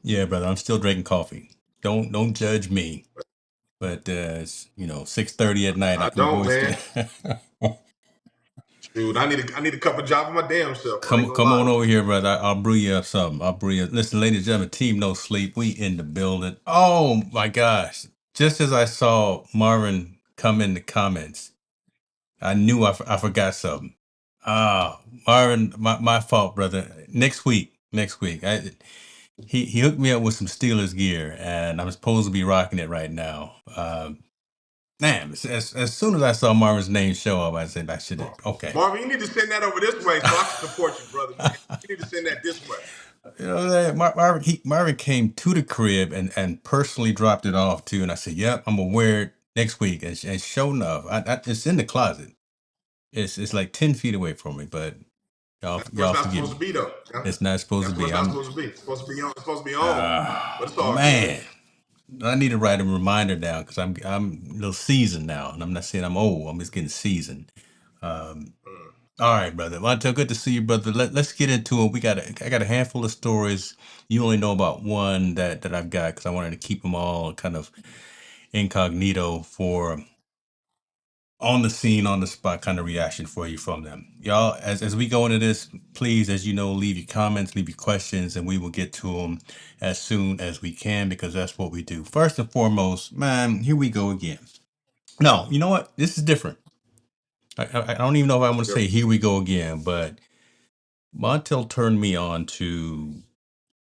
Yeah, brother, I'm still drinking coffee. Don't judge me. But it's 6:30 at night. I My don't, voice man. Dude, I need a cup of job for my damn self. I ain't gonna come lie on to over you. here, brother. I'll brew you up something. I'll brew you. Listen, ladies and gentlemen, team no sleep. We in the building. Oh my gosh! Just as I saw Marvin come in the comments, I knew I forgot something. Ah, Marvin, my fault, brother. Next week. He hooked me up with some Steelers gear, and I'm supposed to be rocking it right now. Man, as soon as I saw Marvin's name show up, I said I should have. Okay. Marvin, you need to send that over this way so I can support you, brother, man. You need to send that this way. You know what I'm saying? Marvin came to the crib and personally dropped it off too. And I said, "Yep, I'm gonna wear it next week." And sure enough, it's in the closet. It's like 10 feet away from me, but That's where it's y'all not forgive supposed to me. be, though. It's not supposed to That's where be. it's not I'm supposed to be. It's supposed to be home, but it's all good. man. I need to write a reminder down because I'm a little seasoned now, and I'm not saying I'm old. I'm just getting seasoned. Um, Mm. All right, brother. Montel, good to see you, brother. Let's get into it. I got a handful of stories. You only know about one that I've got because I wanted to keep them all kind of incognito for on the scene, on the spot kind of reaction for you from them. Y'all, as we go into this, please, as you know, leave your comments, leave your questions, and we will get to them as soon as we can because that's what we do. First and foremost, man, here we go again. No, you know what? This is different. I don't even know if I want to Yep. say here we go again, but Montel turned me on to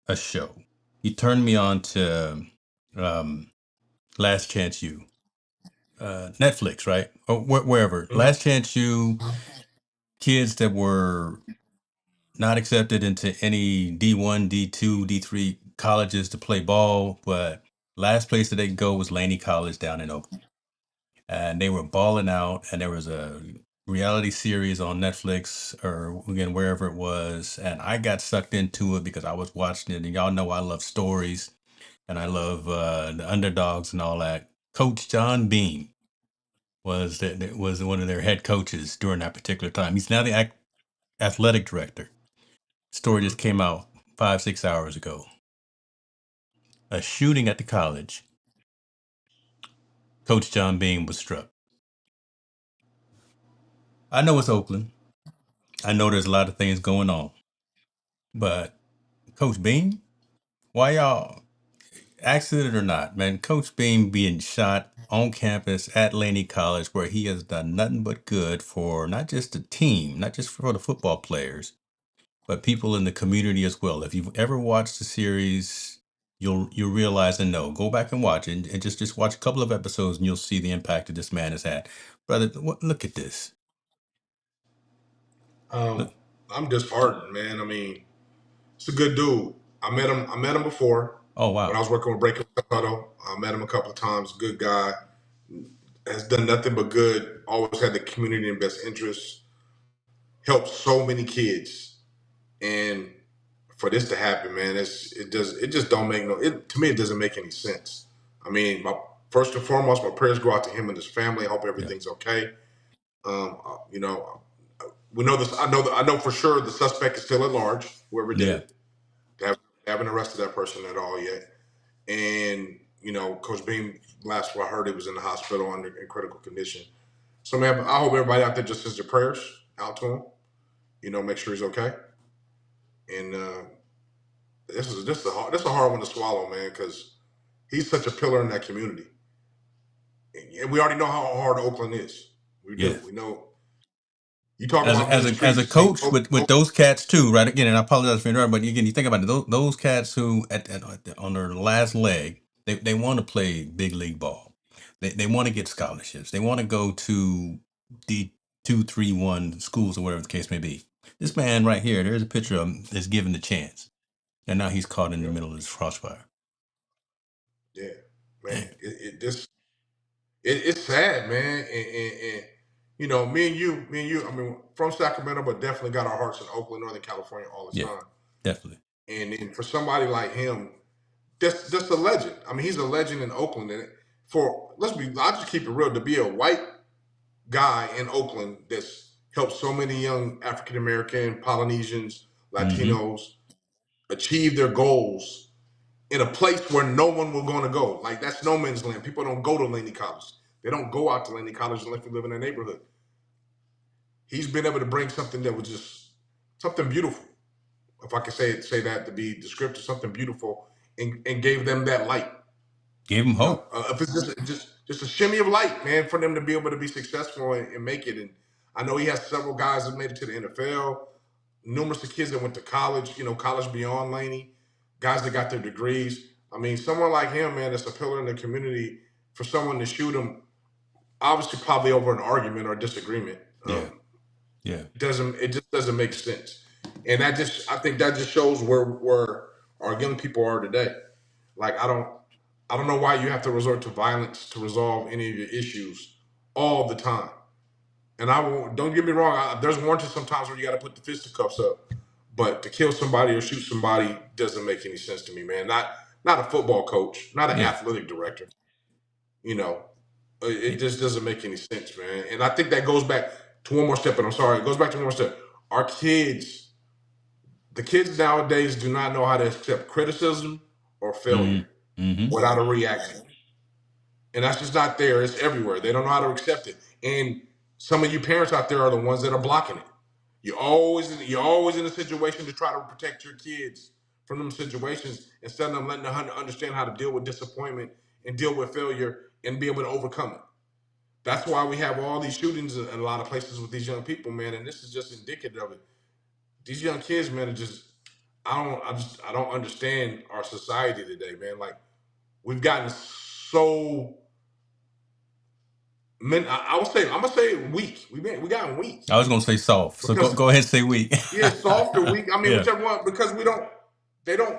a show. He turned me on to um, Last Chance U, Netflix, right? Or wherever. Mhm. Last Chance U, kids that were not accepted into any D1, D2, D3 colleges to play ball, but last place that they could go was Laney College down in Oakland. And they were balling out, and there was a reality series on Netflix or again wherever it was, and I got sucked into it because I was watching it, and y'all know I love stories and I love the underdogs and all that. Coach John Beam was one of their head coaches during that particular time. He's now the athletic director. Story just Mhm. came out 5 6 hours ago. A shooting at the college. Coach John Beam was struck. I know it's Oakland. I know there's a lot of things going on, but Coach Beam, why y'all, accident or not, man? Coach Beam being shot on campus at Laney College, where he has done nothing but good for not just the team, not just for the football players, but people in the community as well. If you've ever watched the series, you'll realize and know. Go back and watch it, and just watch a couple of episodes, and you'll see the impact that this man has had. Brother, look at this. Um, Look, I'm disheartened, man. I mean, it's a good dude. I met him before oh when I wow, was working with Breaking Huddle. I met him a couple of times. Good guy. Has done nothing but good. Always had the community in best interest. Helped so many kids. And for this to happen, man, it just don't make no it to me it doesn't make any sense. I mean, my first and foremost, my prayers go out to him and his family. I hope yeah, everything's okay. You know, we know this. I know for sure the suspect is still at large. Whoever did yeah, it, they haven't arrested that person at all yet. And Coach Beam, last I heard, he was in the hospital in critical condition. So, man, I hope everybody out there just sends their prayers out to him. Make sure he's okay. And this is a hard one to swallow, man, because he's such a pillar in that community, and we already know how hard Oakland is. We yeah. do. We know. You talk about As mean a streets. I mean, coach with those cats too, right? Again, and I apologize for interrupting, but again, you think about it, those cats who on their last leg, they want to play big league ball. They want to get scholarships. They want to go to D2 3 1 schools or whatever the case may be. This man right here, there's a picture of him that's given the chance, and now he's caught in the yeah, middle of this crossfire. yeah, man. Man, It's sad, man, and me and you. I mean, from Sacramento, but definitely got our hearts in Oakland, Northern California, all the yeah, time. definitely, And then for somebody like him, just a legend. I mean, he's a legend in Oakland, and I'll just keep it real. To be a white guy in Oakland that's helped so many young African American, Polynesians, hmm Latinos achieve their goals in a place where no one will going to go. Like that's no man's land. People don't go to Laney College. They don't go out to Laney College unless they live in a neighborhood. He's been able to bring something that was just something beautiful, if I could say that to be descriptive, something beautiful, and gave them that light. Gave them You know, hope. if it's just a shimmy of light, man, for them to be able to be successful and make it. And I know he has several guys that made it to the NFL, numerous of kids that went to college, you know, college beyond Laney, guys that got their degrees. I mean, someone like him, man, that's a pillar in the community. For someone to shoot him, obviously probably over an argument or disagreement, Yeah. Yeah. it just doesn't make sense. And I think that just shows where our young people are today. Like I don't know why you have to resort to violence to resolve any of your issues all the time. And I won't. Don't get me wrong. There's warranted sometimes where you got to put the fisticuffs up, but to kill somebody or shoot somebody doesn't make any sense to me, man. Not a football coach, not an Yeah. athletic director. You know, it just doesn't make any sense, man. And I think that goes back to one more step. And I'm sorry, it goes back to one more step. Our kids, the kids nowadays, do not know how to accept criticism or failure without a reaction. And that's just not there. It's everywhere. They don't know how to accept it. And some of you parents out there are the ones that are blocking it. You're always in a situation to try to protect your kids from them situations instead of them letting them understand how to deal with disappointment and deal with failure and be able to overcome it. That's why we have all these shootings in a lot of places with these young people, man. And this is just indicative of it. These young kids, man, are just I don't understand our society today, man. Like we've gotten so I would say I'm gonna say weak. We gotten weak I was gonna say soft. So because go ahead and say weak. yeah, soft or weak. I mean, Yeah. whichever one because they don't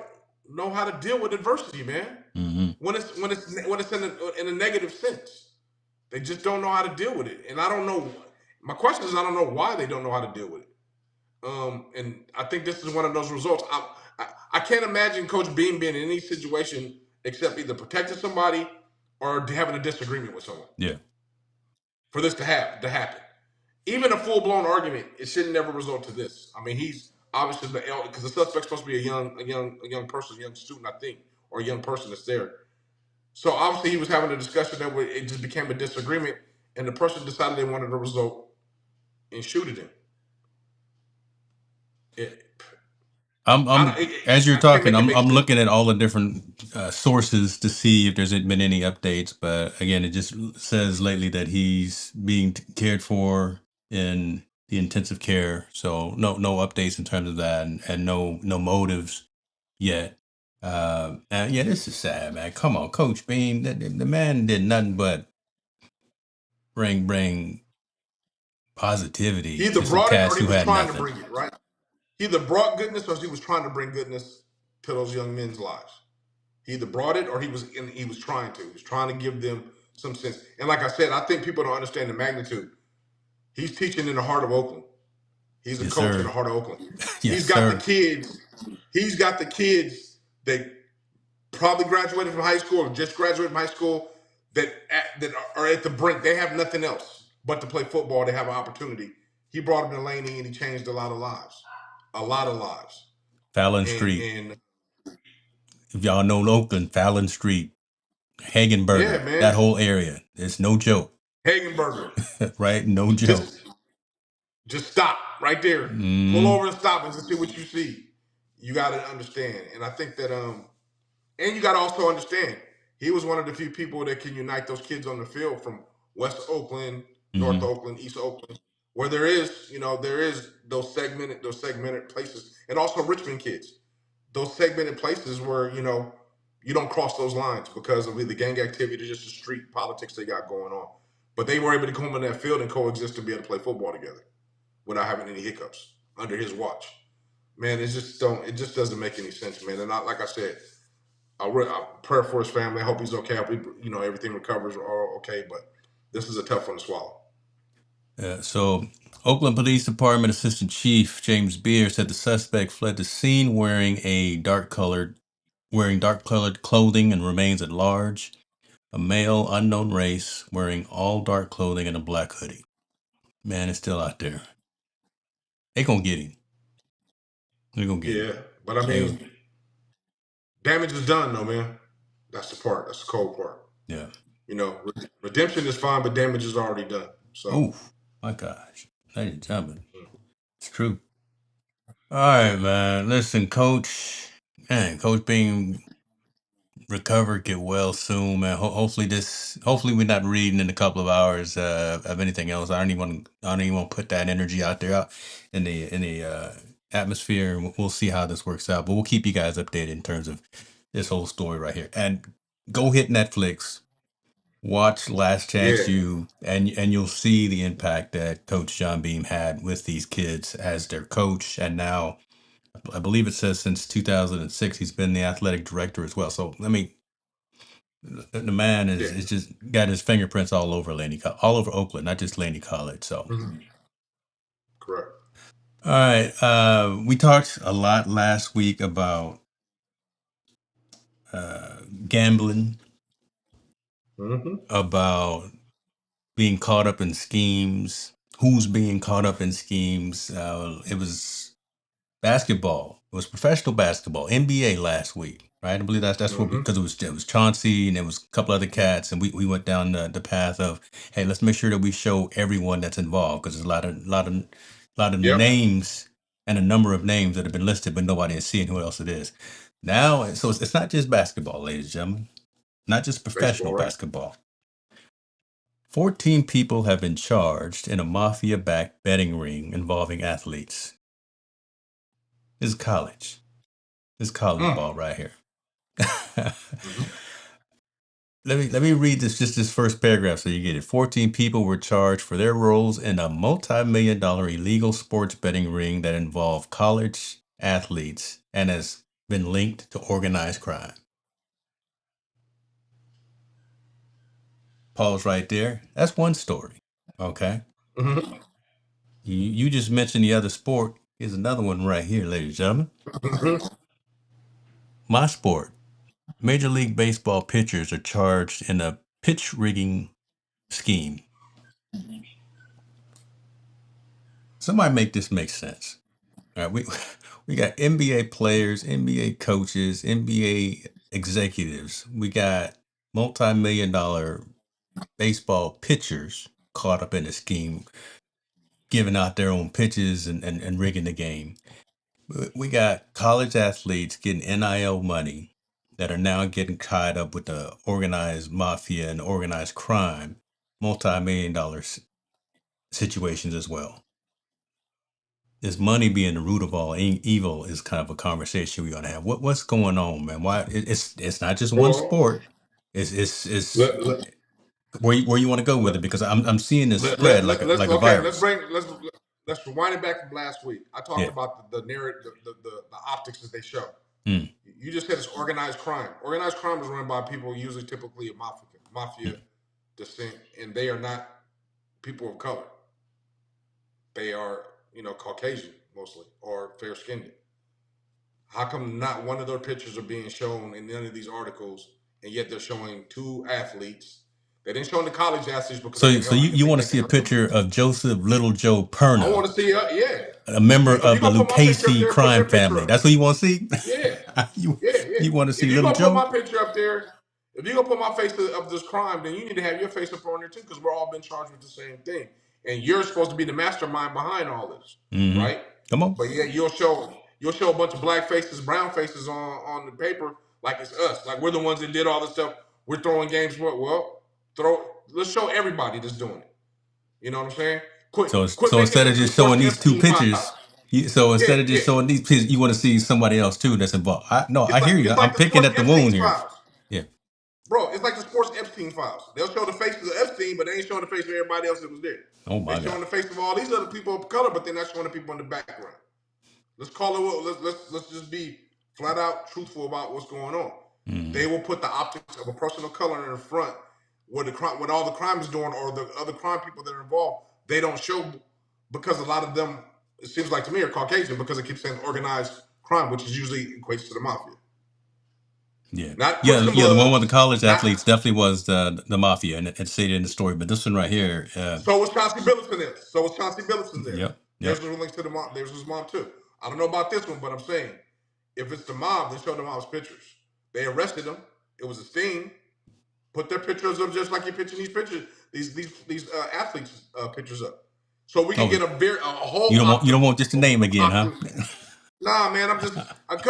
know how to deal with adversity, man. When it's in a negative sense, they just don't know how to deal with it. And I don't know. My question is, I don't know why they don't know how to deal with it. And I think this is one of those results. I can't imagine Coach Beam being in any situation except either protecting somebody or having a disagreement with someone. Yeah. For this to happen. Even a full blown argument, it should never result to this. I mean, he's obviously the elder because the suspect's supposed to be a young person, a young student, I think, or a young person that's there. So obviously he was having a discussion that it just became a disagreement, and the person decided they wanted to result and shoot at him. I'm as you're I can't talking, make it make I'm sense. looking at all the different sources to see if there's been any updates. But again, it just says lately that he's being cared for in the intensive care. So no updates in terms of that, and no motives yet. And yeah, this is sad, man. Come on, Coach Beam. The man did nothing but bring He positivity either to some brought it cats or he who was had trying to nothing. bring it, right? He either brought goodness or he was trying to bring goodness to those young men's lives. He either brought it or he was trying to. He was trying to give them some sense. And like I said, I think people don't understand the magnitude. He's teaching in the heart of Oakland. He's a Yes, coach in sir. the heart of Oakland. Yes, He's got the sir. kids. He's got the kids that probably graduated from high school or just graduated from high school that are at the brink. They have nothing else but to play football. They have an opportunity. He brought them to Laney and he changed a lot of lives. A lot of lives. Fallon Street. And If y'all know Oakland, Fallon Street, yeah, Hagenberger, man. that whole area. It's no joke. Hagenberger. Right? No joke. Just stop right there. Pull Mm, over and stop and just see what you see. You got to understand. And I think that and you got to also understand, he was one of the few people that can unite those kids on the field from West Oakland, North mm-hmm. Oakland, East Oakland, where there is those segmented places, and also Richmond kids, those segmented places where you don't cross those lines because of either gang activity or just the street politics they got going on. But they were able to come in that field and coexist and be able to play football together without having any hiccups under his watch. Man, it just doesn't make any sense, man. And like I said, I pray for his family. I hope he's okay. I hope everything recovers all okay. But this is a tough one to swallow. So, Oakland Police Department Assistant Chief James Beer said the suspect fled the scene wearing dark-colored clothing and remains at large. A male, unknown race, wearing all dark clothing and a black hoodie. Man, it's still out there. They gonna get him. They're gonna get him. Yeah, but I They, mean, Damage is done, though, man. That's the part. That's the cold part. Yeah. Redemption is fine, but damage is already done. So, Oh my gosh, ladies and gentlemen, it's true. All right, man. Listen, Coach. Man, Coach Beam, recover, get well soon, man. Hopefully we're not reading in a couple of hours of anything else. I don't even want to put that energy out there out in the atmosphere. And we'll see how this works out. But we'll keep you guys updated in terms of this whole story right here. And go hit Netflix, watch Last yeah. Chance U, and you'll see the impact that Coach John Beam had with these kids as their coach, and now I believe it says since 2006 he's been the athletic director as well. So I mean, the man is just got his fingerprints all over all over Oakland, not just Laney College. So Correct. all right, we talked a lot last week about gambling, about being caught up in schemes, who's being caught up in schemes. It was basketball. It was professional basketball, NBA last week, right? I believe that's what because it was Chauncey and there was a couple other cats, and we went down the path of, hey, let's make sure that we show everyone that's involved because there's a lot of Yep. names and a number of names that have been listed, but nobody is seeing who else it is. Now, so it's not just basketball, ladies and gentlemen, not just professional Baseball, right? basketball. 14 people have been charged in a mafia-backed betting ring involving athletes. This is college. This is college ball right here. Let me read this first paragraph so you get it. 14 people were charged for their roles in a multi-million-dollar illegal sports betting ring that involved college athletes and has been linked to organized crime. Pause right there. That's one story. Okay. You just mentioned the other sport. Here's another one right here, ladies and gentlemen. My sport. Major League Baseball pitchers are charged in a pitch rigging scheme. Somebody make this make sense. All right, we got NBA players, NBA coaches, NBA executives. We got multi-million-dollar baseball pitchers caught up in the scheme, giving out their own pitches and rigging the game. We got college athletes getting NIL money that are now getting tied up with the organized mafia and organized crime, multi-million-dollar situations as well. Is money being the root of all evil is kind of a conversation we're gonna have. What's going on, man? Why it's not just one sport. It's where you want to go with it because I'm seeing this spread like a virus. Let's rewind it back from last week. I talked about the narrative, the optics that they show. You just said it's organized crime. Organized crime is run by people usually typically of mafia descent, and they are not people of color. They are, Caucasian mostly or fair skinned. How come not one of their pictures are being shown in none of these articles, and yet they're showing two athletes? They didn't show the college athletes because so you want to see a picture of Joseph Little Joe Perna? I want to see, a member of the Lucchese crime family. That's what you want to see? Yeah. You want to see Little Joe? If Joe? you're gonna put my picture up there, if you're gonna put my face of this crime, then you need to have your face up on there too, because we're all been charged with the same thing, and you're supposed to be the mastermind behind all this, right? Come on. But yeah, you'll show a bunch of black faces, brown faces on the paper like it's us, like we're the ones that did all this stuff. We're throwing games. Let's show everybody that's doing it. You know what I'm saying? So instead of just showing these two pictures, instead of just showing these pictures, you want to see somebody else too that's involved. I hear you. I'm picking at the wound here. Yeah. Bro, it's like the sports Epstein files. They'll show the faces of Epstein, but they ain't showing the face of everybody else that was there. Oh my God. They're showing the face of all these other people of color, but they're not showing the people in the background. Let's call it. Let's just be flat out truthful about what's going on. They will put the optics of a person of color in the front, what all the crime is doing, or the other crime people that are involved. They don't show because a lot of them, it seems like to me, are Caucasian because it keeps saying organized crime, which is usually equates to the mafia. Yeah, the one with the college athletes definitely was the mafia, and it stated in the story. But this one right here, so was Chauncey Billups there. Yep. There's the links to the mom. There's his mom too. I don't know about this one, but I'm saying if it's the mob, then show the mom's pictures. They arrested them. It was a sting. Put their pictures up just like you're pitching these pictures, these athletes pictures up, so we can Oh, get a whole you don't want just the name again, huh? optic. Nah, man, I'm just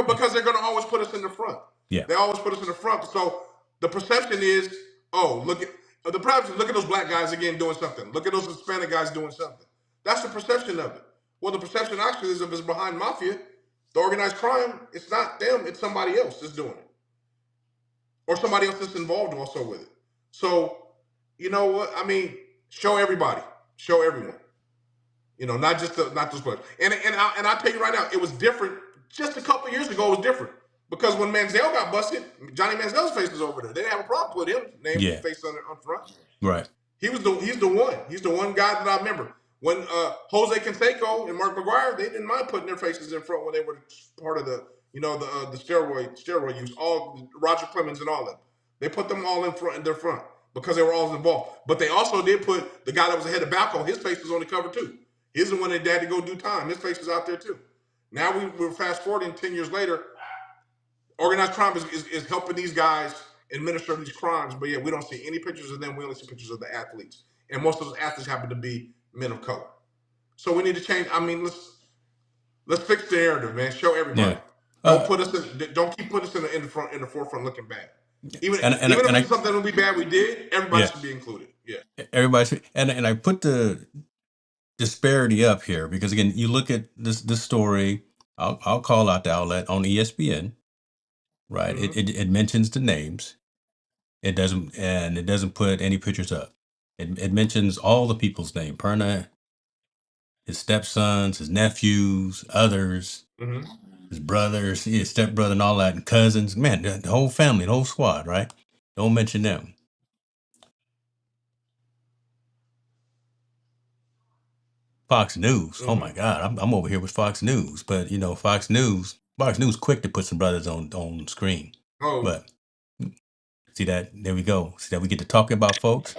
because they're gonna always put us in the front. Yeah. They always put us in the front. So the perception is, oh, look at the perception. Look at those black guys again doing something. Look at those Hispanic guys doing something. That's the perception of it. Well, the perception actually is if it's behind mafia, the organized crime. It's not them. It's somebody else that's doing it, or somebody else that's involved also with it. So, you know what? I mean, show everybody, show everyone. You know, not those players. And I tell you right now, it was different. Just a couple of years ago, it was different because when Manziel got busted, Johnny Manziel's face was over there. They didn't have a problem with him name Yeah. face on front. Right. He's the one. He's the one guy that I remember. When Jose Canseco and Mark McGwire, they didn't mind putting their faces in front when they were part of the the steroid use. All Roger Clemens and all of them. They put them all in their front because they were all involved. But they also did put the guy that was ahead of Balco. His face was on the cover too. He's the one that had to go do time. His face was out there too. Now we're fast forwarding 10 years later. Organized crime is helping these guys administer these crimes, but yeah, we don't see any pictures of them. We only see pictures of the athletes, and most of those athletes happen to be men of color. So we need to change. I mean, let's fix the narrative, man. Show everybody. Yeah. Don't keep putting us in the forefront looking bad. Even and if it's something that would be bad we did, everybody should be included. Yeah. Everybody should, and I put the disparity up here because again, you look at this story. I'll call out the outlet on ESPN, right? Mhm. It mentions the names. It doesn't put any pictures up. It mentions all the people's name, Perna, his stepsons, his nephews, others, Mhm. his brothers, his stepbrother, and all that, and cousins. Man, the whole family, the whole squad, right? Don't mention them. Fox News. Oh my Mhm. God, I'm over here with Fox News, but you know, Fox News quick to put some brothers on screen. Oh. But see that, there we go. See that we get to talk about folks,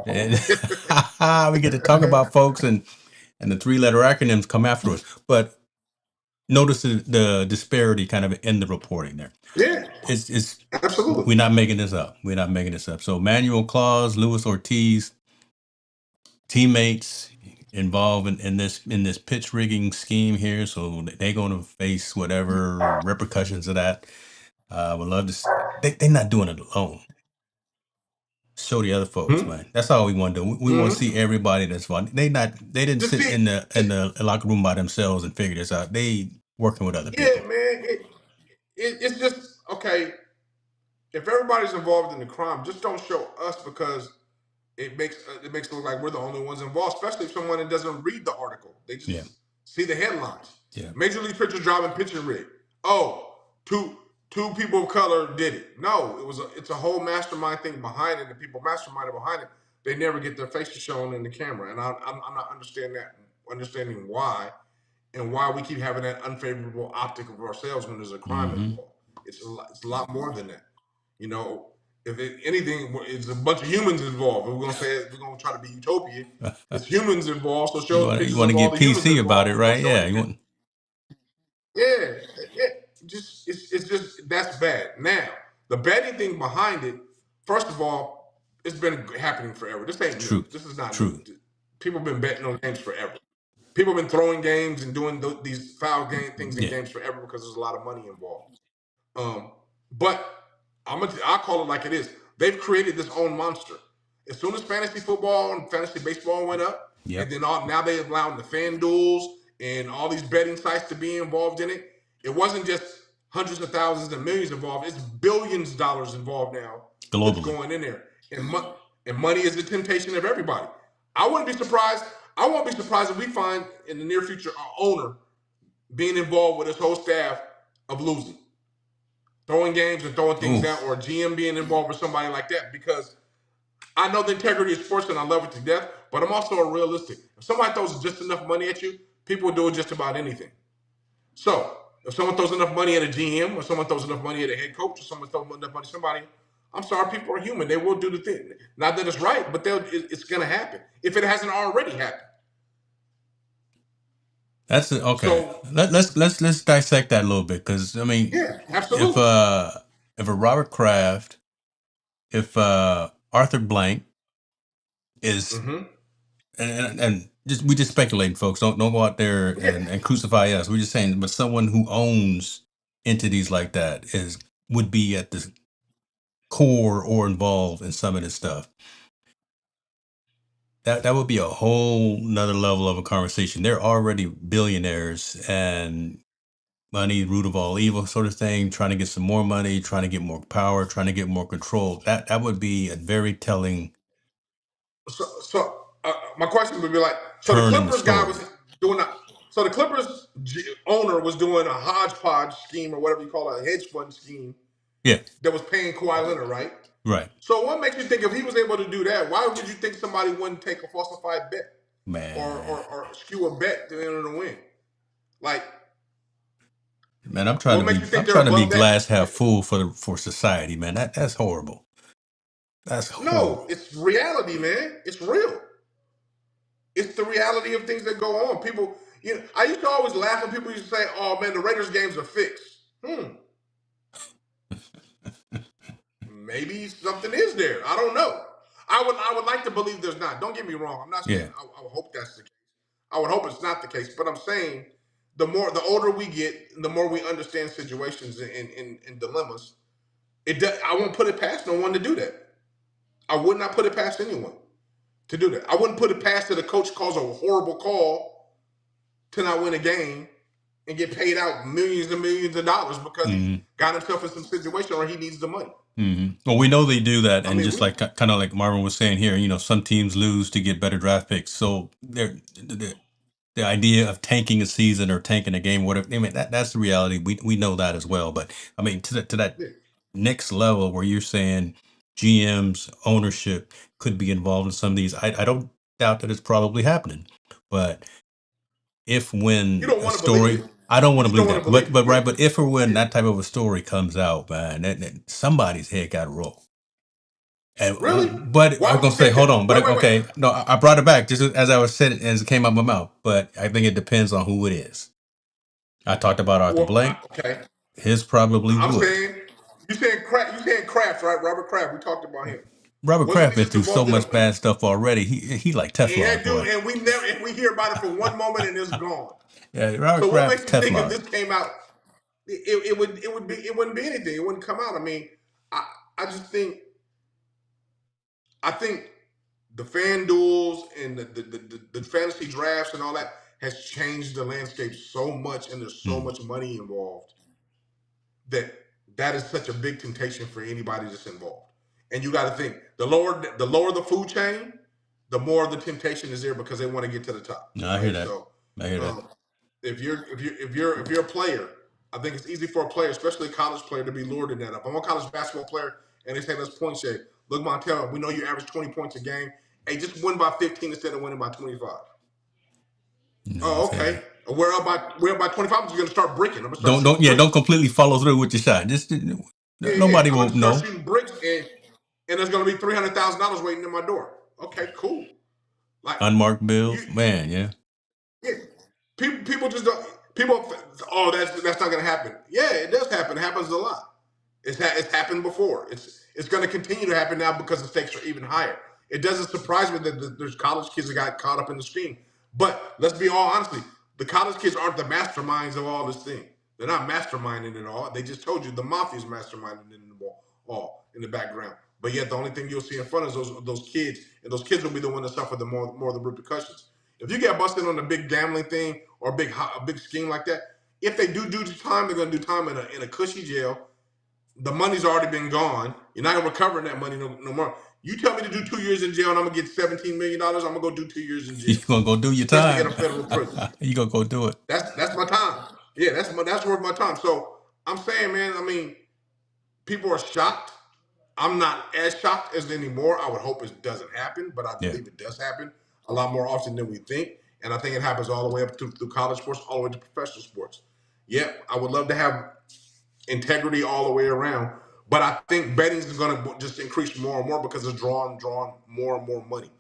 and we get to talk about folks, and the three-letter acronyms come after us. But notice the disparity kind of in the reporting there. Yeah. It's Absolutely. we're not making this up. We're not making this up. So Manuel Claus, Luis Ortiz, teammates involved in this pitch rigging scheme here, so they're going to face whatever repercussions of that. Would love to. They're not doing it alone. Show the other folks, Hmm? man. That's all we want to do. We want to see Mhm. everybody that's fun. They didn't Just sit see, in the locker room by themselves and figure this out. They working with other yeah, people. man. It's just okay. If everybody's involved in the crime, just don't show us because it makes it look like we're the only ones involved. Especially if someone that doesn't read the article, they Yeah, just see the headlines. yeah. Major League Pitchers driving pitching rig. Oh, two people of color did it. No, it's a whole mastermind thing behind it. The people masterminded behind it, they never get their faces shown in the camera, and I'm not understanding why and why we keep having that unfavorable optic of ourselves when there's a crime Mm-hmm. involved. It's a lot more than that. You know, if anything, it's a bunch of humans involved. If we're gonna try to be utopia. It's humans involved, so You show want you pictures want of to all get the humans PC about it, involved before right? Yeah, showing you it. want. Yeah, yeah. It's just that's bad. Now, the betting thing behind it, first of all, it's been happening forever. This ain't new. Truth, This is not new. truth. People have been betting on games forever. People have been throwing games and doing these foul game things in Yeah, games forever because there's a lot of money involved. Um, but I call it like it is. They've created this own monster. As soon as fantasy football and fantasy baseball went up, and yep. then now they allowed the fan duels and all these betting sites to be involved in it. It wasn't just hundreds of thousands and millions involved. It's billions of dollars involved now that's Globally. going in there. And money is the temptation of everybody. I wouldn't be surprised. I won't be surprised if we find in the near future our owner being involved with his whole staff of losing, throwing games and throwing things down, Oof. or a GM being involved with somebody like that. Because I know the integrity of sports and I love it to death, but I'm also a realistic. If somebody throws just enough money at you, people will do just about anything. So if someone throws enough money at a GM, or someone throws enough money at a head coach, or someone throws enough money at somebody, I'm sorry, people are human. They will do the thing. Not that it's right, but it's going to happen if it hasn't already happened. That's it. Okay. So Let's dissect that a little bit because I mean, yeah, if absolutely. if a Robert Kraft, if Arthur Blank is, Mm-hmm. and just we just speculating, folks. Don't go out there Yeah. and crucify us. We're just saying, but someone who owns entities like that would be at the core or involved in some of this stuff. That would be a whole nother level of a conversation. They're already billionaires and money, root of all evil sort of thing, trying to get some more money, trying to get more power, trying to get more control. That would be a very telling So my question would be like, so the turn in the Clippers guy story. was doing a, so the Clippers owner was doing a hodgepodge scheme or whatever you call it, a hedge fund scheme Yeah, that was paying Kawhi Leonard, right? right. So what makes you think if he was able to do that, why would you think somebody wouldn't take a falsified bet Man. or skew a bet to enter the win? Like, Man, what makes you I'm think they're trying to be above that? glass half full for society, man. That's horrible. That's No, horrible. it's reality, man. It's real. It's the reality of things that go on. People, I used to always laugh when people used to say, "Oh man, the Raiders games are fixed." Maybe something is there. I don't know. I would like to believe there's not. Don't get me wrong. I'm not saying Yeah. I would hope that's the case. I would hope it's not the case. But I'm saying the older we get, the more we understand situations and dilemmas. I won't put it past no one to do that. I would not put it past anyone to do that. I wouldn't put it past that a coach calls a horrible call to not win a game and get paid out millions and millions of dollars because he's Hmm. got himself in some situation where he needs the money. Well, we know they do that, I and mean, just like kind of like Marvin was saying here, some teams lose to get better draft picks. So the idea of tanking a season or tanking a game, whatever. I mean, that's the reality. We know that as well. But I mean, to that yeah. next level where you're saying GM's ownership could be involved in some of these, I don't doubt that it's probably happening. But if You when don't a want to believe story, it. I don't You want to just don't believe want to that, believe it. but Yeah. right, but if or when Yeah. that type of a story comes out, man, that somebody's head got to roll. And, Really? but I Why was would gonna you say, think hold that? on, but Wait. okay, no, I brought it back just as I was saying it as it came out my mouth. But I think it depends on who it is. I talked about Arthur Well, Blank. okay. His probably I'm would. saying you saying Kraft, right? Robert Kraft. We talked about him. Robert Wasn't Kraft he been just through so involved in a much bad stuff already. He like and Teflon, that dude, boy. and we hear about it for one moment and it's gone. Yeah, Robert So what Kraft makes you think if Teflon. this came out, it wouldn't be anything. It wouldn't come out. I mean, I I just think the fan duels and the fantasy drafts and all that has changed the landscape so much, and there's so Mm. much money involved that that is such a big temptation for anybody that's involved. And you got to think the lower the food chain, the more the temptation is there because they want to get to the top, No, I hear right? that. So I hear that. um, if you're a player, I think it's easy for a player, especially a college player, to be lured in that. If I'm a college basketball player and they say let's point shade, look Montel, we know you average 20 points a game. Hey, just win by 15 instead of winning by 25. No, I Oh, feel you. okay. We're up by 25. I'm just gonna start bricking. I'm gonna start Don't shooting yeah, don't bricks. completely follow through with your shot. Just Yeah. nobody I'm will gonna start know. shooting bricks and there's gonna be $300,000 waiting in my door. Okay, cool. Like Unmarked you, bills, man. Yeah. yeah. People just don't. People, oh, that's not gonna happen. Yeah, it does happen. It happens a lot. It's happened before. It's going to continue to happen now because the stakes are even higher. It doesn't surprise me that there's college kids that got caught up in the scheme. But let's be all honestly, the college kids aren't the masterminds of all this thing. They're not masterminding it all. They just told you the mafia's masterminding it all in the background. But yet the only thing you'll see in front is those kids, and those kids will be the one that suffer the more of the repercussions. If you get busted on a big gambling thing or a big scheme like that, if they do time, they're going to do time in a cushy jail. The money's already been gone. You're not gonna recover that money no more. You tell me to do 2 years in jail and I'm gonna get $17 million. I'm gonna go do 2 years in You jail, gonna go do your especially in time. a federal prison. You gonna go do it. That's my time. Yeah, that's worth my time. So I'm saying, man. I mean, people are shocked. I'm not as shocked as anymore. I would hope it doesn't happen, but I Yeah. believe it does happen a lot more often than we think. And I think it happens all the way up through college sports, all the way to professional sports. Yeah, I would love to have integrity all the way around. But I think betting is going to just increase more and more because it's drawing more and more money.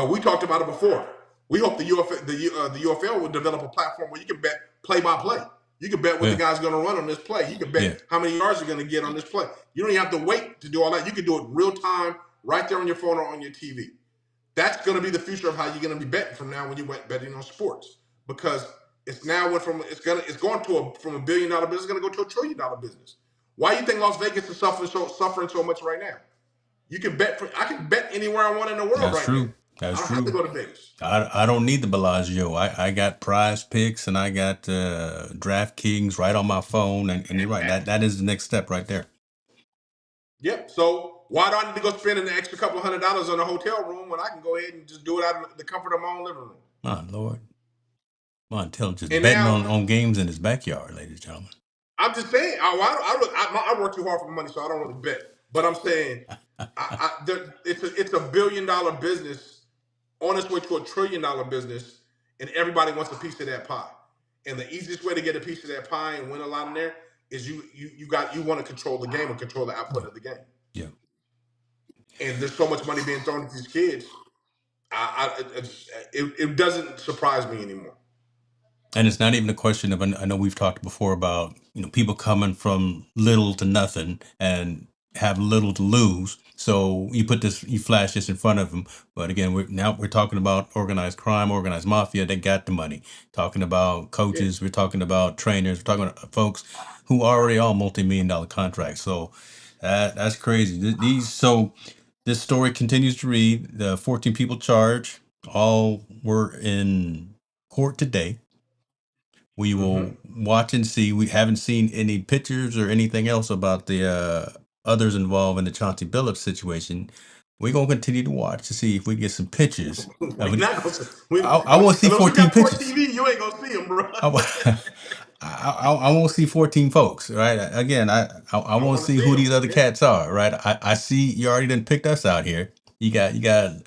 We talked about it before. We hope the UFL will develop a platform where you can bet play by play. You can bet what the Yeah. guy's going to run on this play. You can bet Yeah. how many yards you're going to get on this play. You don't even have to wait to do all that. You can do it real time, right there on your phone or on your TV. That's going to be the future of how you're going to be betting from now when you went betting on sports, because it's now went from it's going to from $1 billion business, it's going to go to $1 trillion business. Why do you think Las Vegas is suffering so much right now? You can bet I can bet anywhere I want in the world That's right now. true. That's I don't have to true. go to Vegas. I don't need the Bellagio. I got Prize Picks and I got DraftKings right on my phone, and you're right. That is the next step right there. Yep. So why do I need to go spend an extra couple $100 on a hotel room when I can go ahead and just do it out of the comfort of my own living room? My Lord. Montel just And betting now on games in his backyard, ladies and gentlemen. I'm just saying, I work too hard for money, so I don't really bet. But I'm saying, it's a $1 billion business on its way to $1 trillion business, and everybody wants a piece of that pie. And the easiest way to get a piece of that pie and win a lot in there is you want to control the game and control the output of the game. Yeah. And there's so much money being thrown at these kids. It doesn't surprise me anymore. And it's not even a question of, I know we've talked before about, people coming from little to nothing and have little to lose. So you flash this in front of them. But again, we're talking about organized crime, organized mafia. They got the money. Talking about coaches, we're talking about trainers, we're talking about folks who are already on multi-million-dollar contracts. So that's crazy. So this story continues to read: the 14 people charged, all were in court today. We will watch and see. We haven't seen any pictures or anything else about the others involved in the Chauncey Billups situation. We're gonna continue to watch to see if we get some pictures of We're it. not gonna see, I want to see unless we 14 got more pictures. TV, you ain't gonna see them, bro. I want to see 14 folks, right? Again, I I want to want to see see who them. these other Yeah, cats are, right? I see you already done picked us out here. You got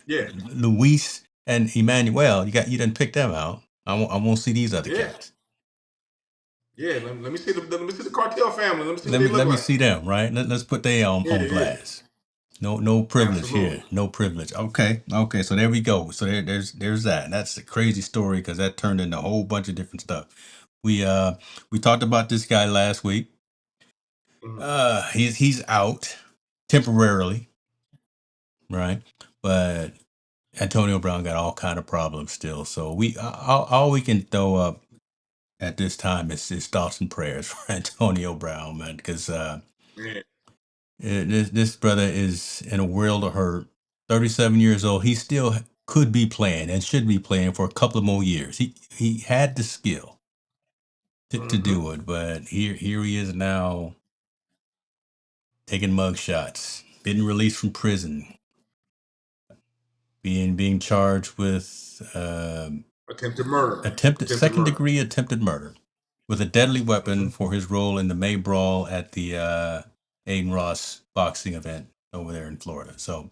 yeah, Luis and Emmanuel. You done picked them out. I want to see these other yeah, cats. yeah. Let me see the cartel family. Let me see what Let they me look let me like. see them, right? Let's put they Yeah, on yeah, blast. No privilege here. absolutely. No privilege. Okay. So there we go. So there's that. That's a crazy story because that turned into a whole bunch of different stuff. We talked about this guy last week. Mhm. He's out temporarily, right? But Antonio Brown got all kind of problems still. So all we can throw up at this time is thoughts and prayers for Antonio Brown, man, because Yeah. this brother is in a world of hurt. 37 years old. He still could be playing and should be playing for a couple of more years. He had the skill to Mm-hmm. do it, but here he is now taking mug shots, getting released from prison, being charged with Attempted murder. attempted Attempted second murder. degree attempted murder with a deadly weapon Mm-hmm. for his role in the May brawl at the Aiden Ross boxing event over there in Florida. So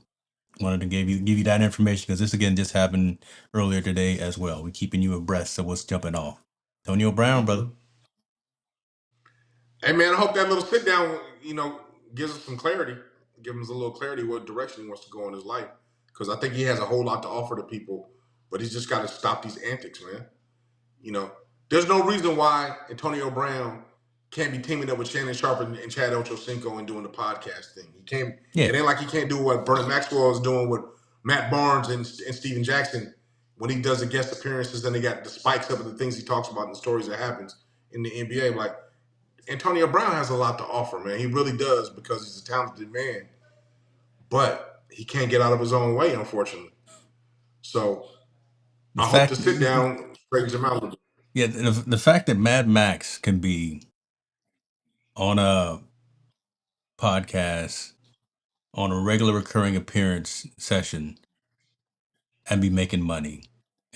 wanted to give you that information because this again just happened earlier today as well. We're keeping you abreast of what's jumping off. Antonio Brown, brother. Mm-hmm. Hey man, I hope that little sit down, gives us some clarity, gives us a little clarity what direction he wants to go in his life. Because I think he has a whole lot to offer to people, but he's just got to stop these antics, man. You know, there's no reason why Antonio Brown can't be teaming up with Shannon Sharp and Chad Ochocinco and doing the podcast thing. He can't. Yeah, It ain't like he can't do what Bernard Maxwell is doing with Matt Barnes and Steven Jackson when he does the guest appearances. Then they got the spikes up of the things he talks about and the stories that happens in the NBA. Like Antonio Brown has a lot to offer, man. He really does because he's a talented man, but he can't get out of his own way, unfortunately. So the I hope to fact, sit down straightens him out a little bit. yeah, the fact that Mad Max can be on a podcast on a regular recurring appearance session and be making money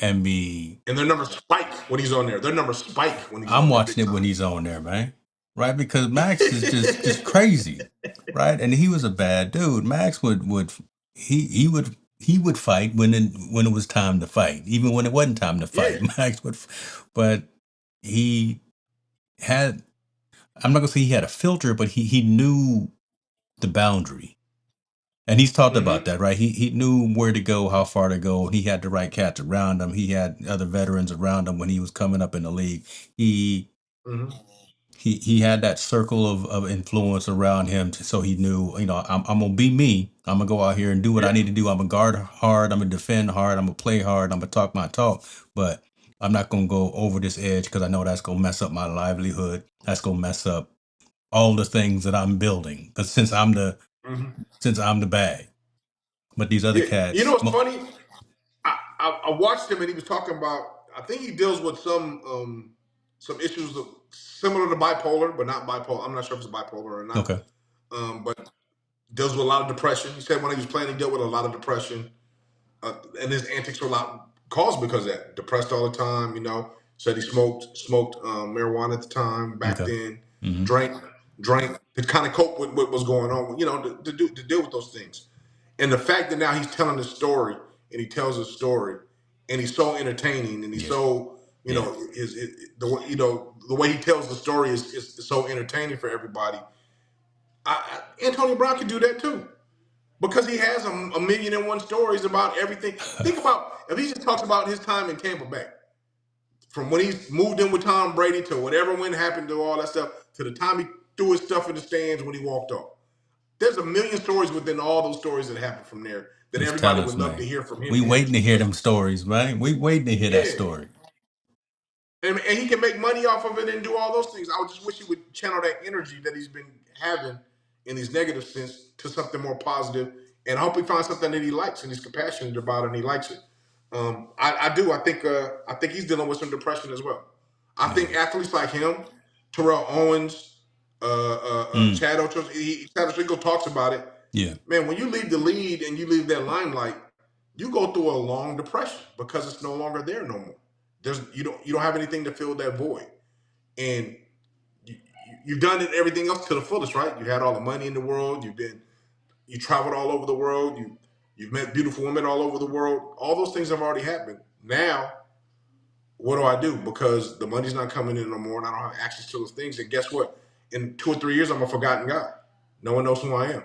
and be And their numbers spike when he's on there. Their numbers spike when he's I'm on there watching big it when time. he's on there, man. Right? Because Max is just crazy. Right? And he was a bad dude. Max would he would fight when it was time to fight, even when it wasn't time to Yeah. fight. Max would, but he had. I'm not gonna say he had a filter, but he knew the boundary, and he's talked about Mm-hmm. that, right? He knew where to go, how far to go. He had the right cats around him. He had other veterans around him when he was coming up in the league. He Mm-hmm. he had that circle of influence around him, so he knew, I'm gonna be me. I'm gonna go out here and do what I Yeah. need to do. I'm gonna guard hard. I'm gonna defend hard. I'm gonna play hard. I'm gonna talk my talk, but I'm not gonna go over this edge because I know that's gonna mess up my livelihood. That's gonna mess up all the things that I'm building. Because Hmm. since I'm the bag, but these other Yeah. You know cats, what's funny? I watched him and he was talking about. I think he deals with some issues similar to bipolar, but not bipolar. I'm not sure if it's bipolar or not. okay, But deals with a lot of depression. He said when he was playing, he dealt with a lot of depression, and his antics were a lot caused because of that. Depressed all the time. Said he smoked marijuana at the time back okay, then. hmm, Drank to kind of cope with what was going on. To deal with those things. And the fact that now he's telling the story and he tells a story and he's so entertaining and he's yeah, so yeah, the way he tells the story is so entertaining for everybody. Antonio Brown can do that too because he has a million and one stories about everything. Think about if he just talks about his time in Tampa Bay, from when he moved in with Tom Brady to whatever when happened to all that stuff to the time he threw his stuff in the stands when he walked off. There's a million stories within all those stories that happened from there that just everybody tell us, would love to man. hear from him We and his waiting to hear perspective. them stories, man. We waiting to hear that Yeah, story. and he can make money off of it and do all those things. I would just wish he would channel that energy that he's been having in these negative sense to something more positive, and I hope he finds something that he likes and he's compassionate about it and he likes it. I do. I think he's dealing with some depression as well. I Yeah. think athletes like him, Terrell Owens, Mm, Chad Ochocinco, Chad Ochocinco talks about it. yeah. Man, when you leave the lead and you leave that limelight, you go through a long depression because it's no longer there no more. You don't have anything to fill that void, and you, you've done it everything else to the fullest, right? You had all the money in the world. You traveled all over the world. You've met beautiful women all over the world. All those things have already happened. Now, what do I do? Because the money's not coming in no more, and I don't have access to those things. And guess what? In 2 or 3 years, I'm a forgotten guy. No one knows who I am.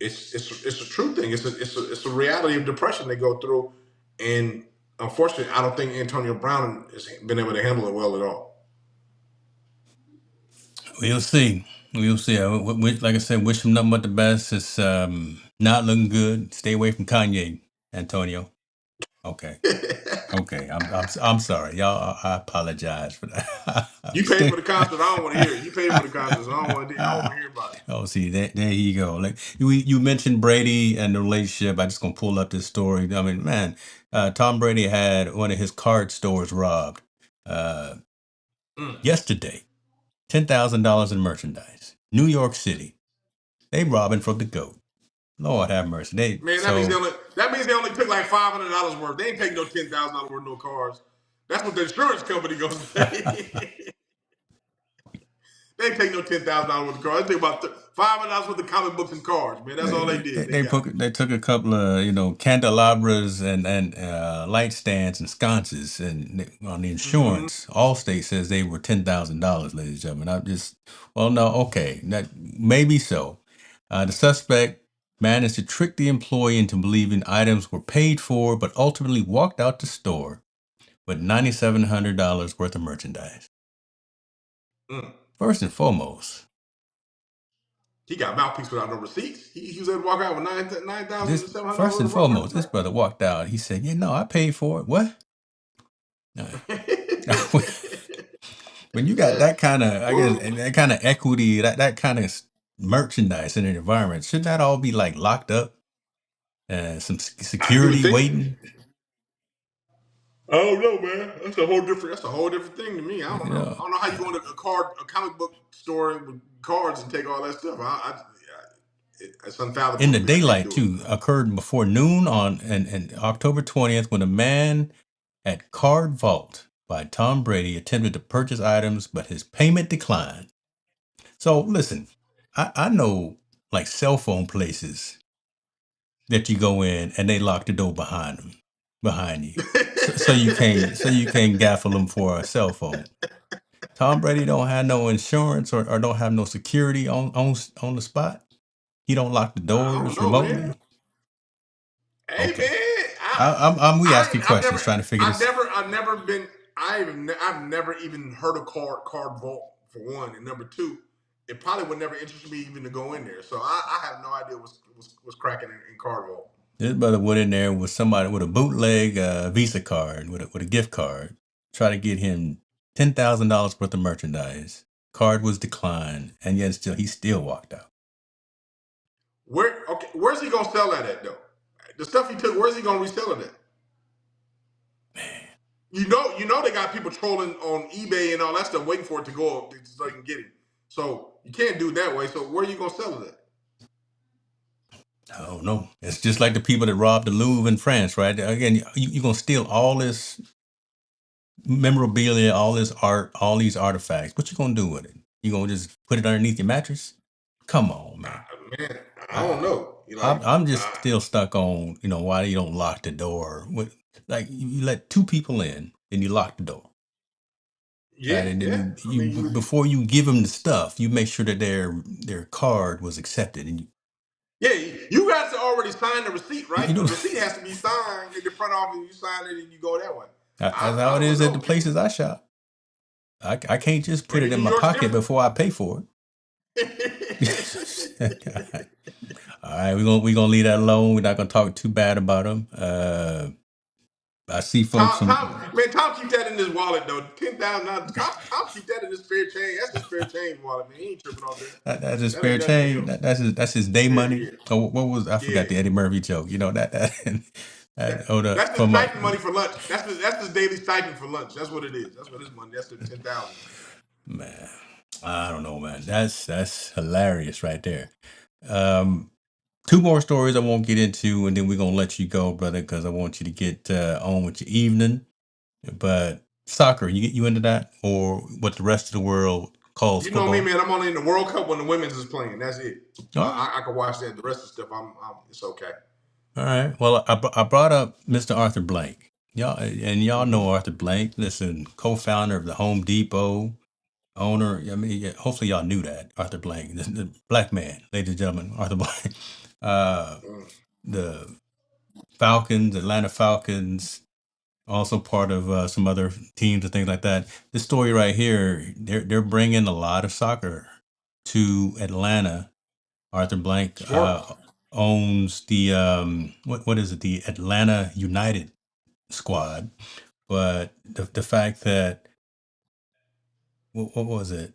It's a true thing. It's a reality of depression they go through, and unfortunately, I don't think Antonio Brown has been able to handle it well at all. We'll see. We'll see. Like I said, wish him nothing but the best. It's not looking good. Stay away from Kanye, Antonio. Okay. Okay. I'm sorry, y'all. I apologize for that. You paid Stay. for the concert. I don't want to hear it. You paid for the concert. So I don't want to hear about it. Oh, see, there you go. Like you mentioned Brady and the relationship. I just gonna pull up this story. I mean, man, Tom Brady had one of his card stores robbed uh, Mm. yesterday. $10,000 in merchandise. New York City. They robbing from the GOAT. Lord have mercy. Man, that means they only took like $500 worth. They ain't taking no $10,000 worth of no cars. That's what the insurance company gonna say. They ain't take no $10,000 worth of cars. They take about $500 worth of comic books and cars, man. That's all they did. They got. They took a couple of candelabras and light stands and sconces on the Mm-hmm. insurance. Allstate says they were $10,000, ladies and gentlemen. I just well no okay that maybe so. The suspect managed to trick the employee into believing items were paid for, but ultimately walked out the store with $9,700 worth of merchandise. Mm. First and foremost, He got mouthpiece without no receipts. He was able to walk out with nine thousand this seven hundred first dollars and worth of foremost, this merchandise. brother walked out. He said, "Yeah, no, I paid for it. What?" When you got that kind of, I guess, Well, and that kind of equity, that kind of merchandise in an environment, shouldn't that all be like locked up? Some you would security think. waiting. I don't know, man. That's a whole different thing to me. I don't You know. I know, don't know how you go into a comic book store with cards and take all that stuff. It's in unfathomable the to me. I can't daylight do it. too, occurred before noon on and October 20th when a man at Card Vault by Tom Brady attempted to purchase items, but his payment declined. So listen, I know like cell phone places that you go in and they lock the door behind you, so you can't gaffle them for a cell phone. Tom Brady don't have no insurance or don't have no security on the spot. He don't lock the I don't doors know, man. remotely. Hey, Okay, man. we I asking I've questions never trying to figure I've this. never I've never been. I've never even heard of card vault for one, and number two, it probably would never interest me even to go in there. So I have no idea what's cracking in card vault. This brother went in there with somebody with a bootleg Visa card with a gift card, try to get him $10,000 worth of merchandise. Card was declined, and yet he still walked out. Where's he gonna sell that at though? The stuff he took, where's he gonna resell it at? Man, You know they got people trolling on eBay and all that stuff, waiting for it to go up so they can get it. So you can't do it that way. So where are you gonna sell it at? I don't know. It's just like the people that robbed the Louvre in France, right? Again, you're gonna steal all this memorabilia, all this art, all these artifacts. What you gonna do with it? You gonna just put it underneath your mattress? Come on, man. Man, I don't I, know. I'm just still stuck on, why you don't lock the door. Like you let two people in and you lock the door, right? yeah, And then yeah. I you mean, before you give them the stuff, you make sure that their card was accepted, and yeah, you guys already signed the receipt, right? you The know receipt has to be signed in the front office. You sign it and you go that way. that's I how it don't is at know, the man. places I shop. I can't just put it Maybe in New my York's pocket different. before I pay for it. All right, we're gonna leave that alone. We're not gonna talk too bad about them. I see folks Tom, keep that in his wallet though. $10,000. Tom keep that in his spare change. That's his spare change wallet, man. He ain't tripping on that. that's his That ain't spare nothing to change. him. That's his day Yeah, money. yeah, Oh, what was I yeah. forgot the Eddie Murphy joke? That oh the That's his from stipend money for lunch. That's his daily stipend for lunch. That's what it is. That's what his money. That's the 10,000. man. I don't know, man. That's hilarious right there. Um, Two more stories I won't get into, and then we're gonna let you go, brother, because I want you to get on with your evening. But soccer, you into that, or what the rest of the world calls You know me, football? man. I'm only in the World Cup when the women's is playing. That's it. All right. I can watch that. The rest of the stuff, it's okay. All right. Well, I brought up Mr. Arthur Blank. Y'all Hmm. know Arthur Blank. Listen, co-founder of the Home Depot, owner. I mean, yeah, hopefully y'all knew that Arthur Blank, the black man, ladies and gentlemen, Arthur Blank. Uh, the Falcons, Atlanta Falcons, also part of some other teams and things like that. This story right here, they're bringing a lot of soccer to Atlanta. Arthur Blank Smart. owns the what is it? The Atlanta United squad. But the fact that what was it?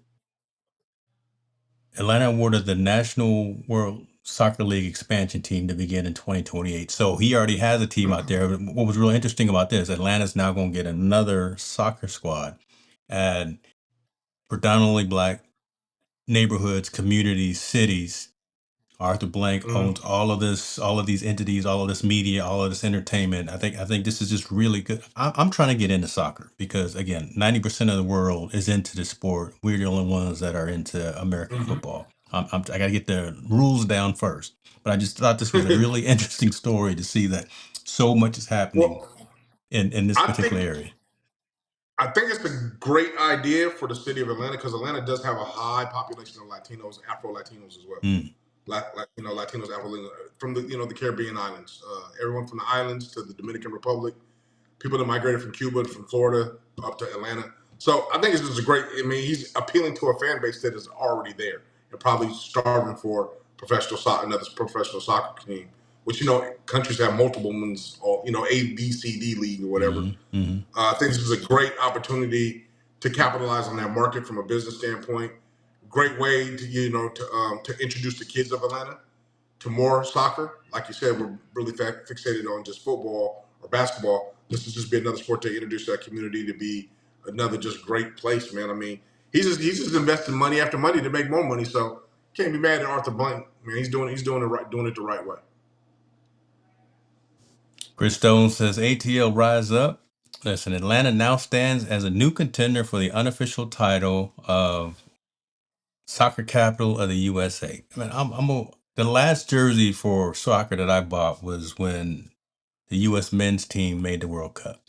Atlanta awarded the National World Soccer League expansion team to begin in 2028. So he already has a team out there. But what was really interesting about this, Atlanta's now going to get another soccer squad, and predominantly black neighborhoods, communities, cities. Arthur Blank owns Mm-hmm. all of this, all of these entities, all of this media, all of this entertainment. I think this is just really good. I'm trying to get into soccer because again, 90% of the world is into the sport. We're the only ones that are into American football. I got to get the rules down first. But I just thought this was a really interesting story to see that so much is happening Well, in this I particular think area. I think it's a great idea for the city of Atlanta because Atlanta does have a high population of Latinos, Afro Latinos as well. Mm, Latinos, Afro from the Caribbean islands. Everyone from the islands to the Dominican Republic, people that migrated from Cuba, from Florida up to Atlanta. So I think it's just a great. I mean, he's appealing to a fan base that is already there and probably starving for professional soccer, another professional soccer team. Which countries have multiple ones, or A, B, C, D league or whatever. mm, mm. I think this is a great opportunity to capitalize on that market from a business standpoint. Great way to introduce the kids of Atlanta to more soccer. Like you said, we're really fixated on just football or basketball. This is just be another sport to introduce that community to be another just great place, man. I mean, he's just investing money after money to make more money. So can't be mad at Arthur Blank, man. He's doing it the right way. Chris Stone says ATL rise up. Listen, Atlanta now stands as a new contender for the unofficial title of soccer capital of the USA. I mean, the last jersey for soccer that I bought was when the U.S. men's team made the World Cup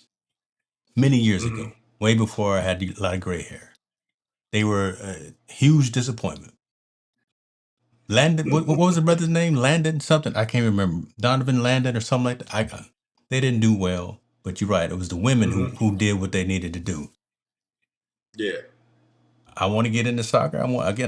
many years Mm-hmm. ago, way before I had a lot of gray hair. They were a huge disappointment. Landon, what was the brother's name? Landon something. I can't remember. Donovan Landon or something like that. They didn't do well. But you're right. It was the women Hmm. who did what they needed to do. Yeah, I want to get into soccer.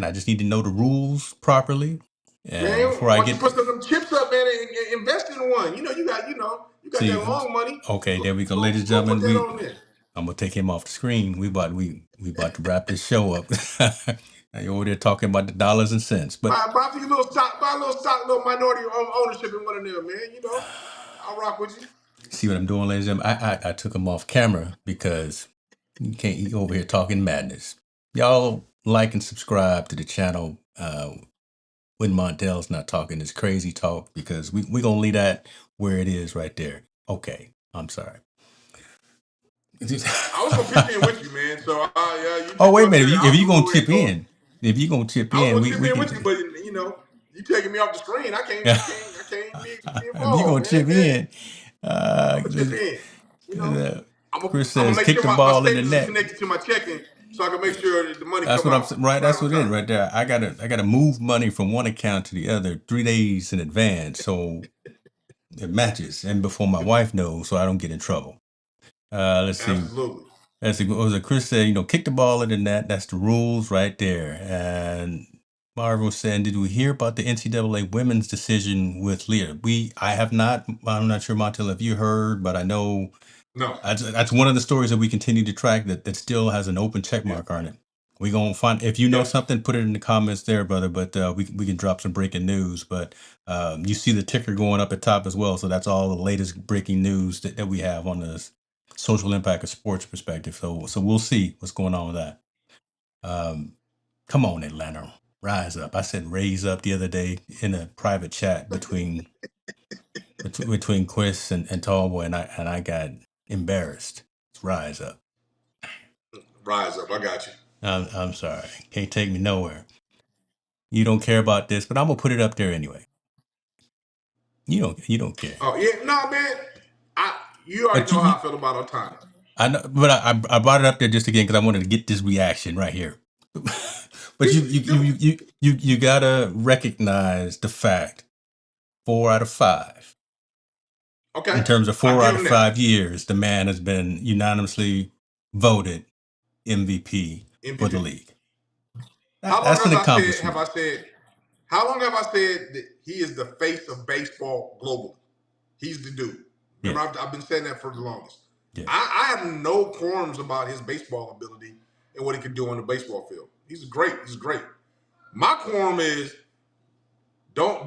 I just need to know the rules properly. And man. before I Why don't you get, put some of them chips up, man, and invest in one? You got that see, long money. okay, there we go, ladies and Go put gentlemen. that on there. I'm gonna take him off the screen. We about to wrap this show up. You're over there talking about the dollars and cents, but Buy a little stock, little minority ownership in one of them, man. I'll rock with you. see what I'm doing, ladies and gentlemen. I took him off camera because you can't. You over here talking madness. Y'all like and subscribe to the channel. When Montel's not talking this crazy talk, because we gonna leave that where it is right there. Okay, I'm sorry. I was gonna pitch in with you, man. So you Oh, just wait a go minute. there. If I'll you just gonna go ahead chip and go. in, if you gonna chip I was in, gonna chip we in with can. you, but you taking me off the screen. I can't be If you involved, gonna man. chip in, I'm gonna chip in. You know, uh, I'm gonna, Chris I'm gonna says, make kick sure the my ball in the savings is net. connected to my checking, so I can make sure that the money That's come what I'm out saying. Right. right That's on what it is time. right there. I gotta move money from one account to the other 3 days in advance, so it matches, and before my wife knows, so I don't get in trouble. Let's see. Absolutely. As it was, Chris said, kick the ball in the net. That's the rules right there. And Marvel was saying, did we hear about the NCAA women's decision with Leah? I have not. I'm not sure, Montel, if you heard, but I know No. that's one of the stories that we continue to track that still has an open check Yeah. mark on it. We gonna find, if you know Yep. something, put it in the comments there, brother. But we can drop some breaking news. But you see the ticker going up at top as well, so that's all the latest breaking news that we have on the social impact of sports perspective. So we'll see what's going on with that. Um, come on, Atlanta, rise up. I said raise up the other day in a private chat between Chris and Tallboy, and I got embarrassed. It's rise up. Rise up. I got you. I'm sorry. Can't take me nowhere. You don't care about this, but I'm gonna put it up there anyway. You don't care. Oh yeah, no, man. You already But know how I feel about Otani. I know, but I brought it up there just again because I wanted to get this reaction right here. But you gotta recognize the fact 4 out of 5. Okay, In terms of I four give out of him that. five years, the man has been unanimously voted MVP for the MVP. league. How long That's an has I said? Have accomplishment. I said? How long have I said that he is the face of baseball globally? He's the dude. Yeah, Remember, I've been saying that for the longest. yeah. I have no qualms about his baseball ability and what he can do on the baseball field. He's great. He's great. My qualm is don't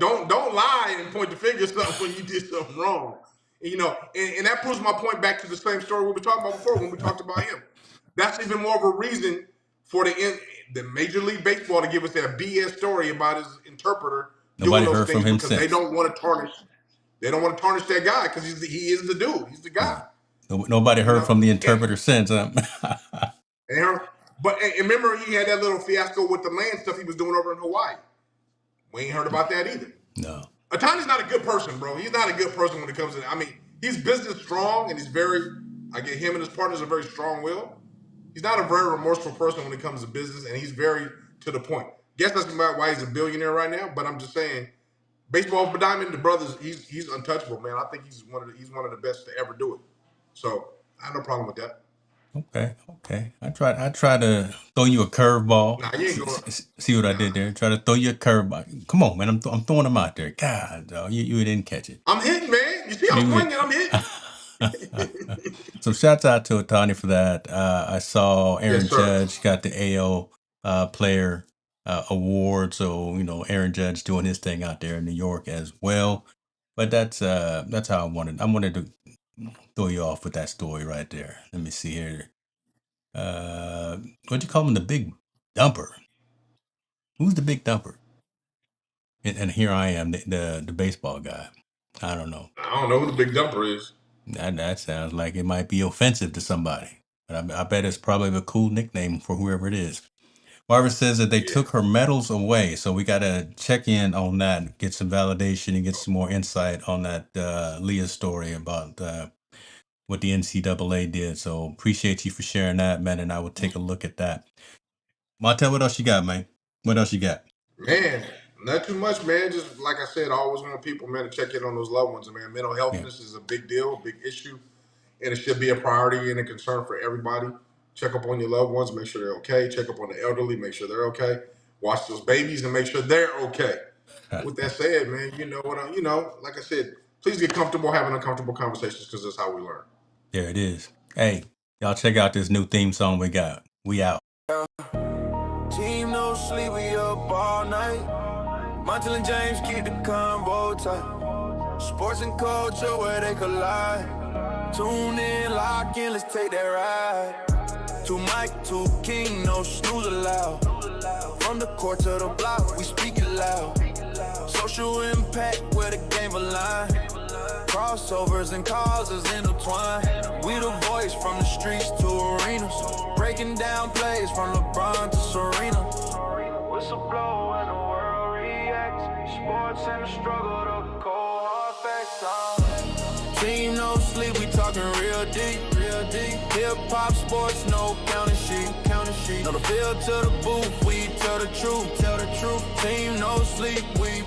lie and point the finger at something when you did something wrong. And that proves my point back to the same story we were talking about before when we talked about him. That's even more of a reason for the Major League Baseball to give us that BS story about his interpreter doing Nobody those heard from things him because they since. don't want to tarnish. They don't want to tarnish that guy because he is the dude. He's the guy. Yeah. Nobody You heard know. from the And, interpreter since. and remember, he had that little fiasco with the land stuff he was doing over in Hawaii. We ain't heard about that either. No. Otani's not a good person, bro. He's not a good person when it comes to. I mean, he's business strong and he's very. I get him and his partners are very strong willed. He's not a very remorseful person when it comes to business, and he's very to the point. Guess that's why he's a billionaire right now. But I'm just saying, baseball for Diamond, the brothers, he's untouchable, man. I think he's one of the best to ever do it. So I have no problem with that. Okay. I try to throw you a curveball. Nah, you ain't going. See what I Nah, did there? Try to throw you a curveball. Come on, man. I'm throwing them out there. God, dog, you didn't catch it. I'm hitting, man. You see, I'm Maybe. swinging. I'm hitting. So shouts out to Otani for that. I saw Yes, Aaron sir. Judge got the AL player award. So Aaron Judge doing his thing out there in New York as well. But that's how I wanted to throw you off with that story right there. Let me see here. What do you call him? The big dumper. Who's the big dumper? And here I am, the baseball guy. I don't know. I don't know who the big dumper is. That sounds like it might be offensive to somebody. But I bet it's probably a cool nickname for whoever it is. Barbara says that they Yeah. took her medals away, so we got to check in on that, get some validation, and get some more insight on that Leah story about what the NCAA did. So appreciate you for sharing that, man, and I will take a look at that. Montel, what else you got, man? What else you got? Man, not too much, man. Just like I said, I always want people, man, to check in on those loved ones. Man, mental Yeah. healthness is a big deal, big issue and it should be a priority and a concern for everybody. Check up on your loved ones, make sure they're okay. Check up on the elderly, make sure they're okay. Watch those babies and make sure they're okay. With that said, man, you know what like I said, please get comfortable having uncomfortable conversations because that's how we learn. There it is. Hey, y'all check out this new theme song we got. We out. Team no sleep, we up all night. Montel and James keep the convo tight. Sports and culture where they collide. Tune in, lock in, let's take that ride. To Mike, to King, no snooze allowed. From the court to the block, we speak it loud. Social impact where the game align. Crossovers and causes intertwined. We the voice from the streets to arenas. Breaking down plays from LeBron to Serena. Whistle blow and the world reacts. Sports and the struggle, the cold hard facts. Team no sleep, we talking real deep, real deep. Hip hop, sports, no counting sheet, counting sheet. No the field to the booth, we tell the truth, tell the truth. Team no sleep, we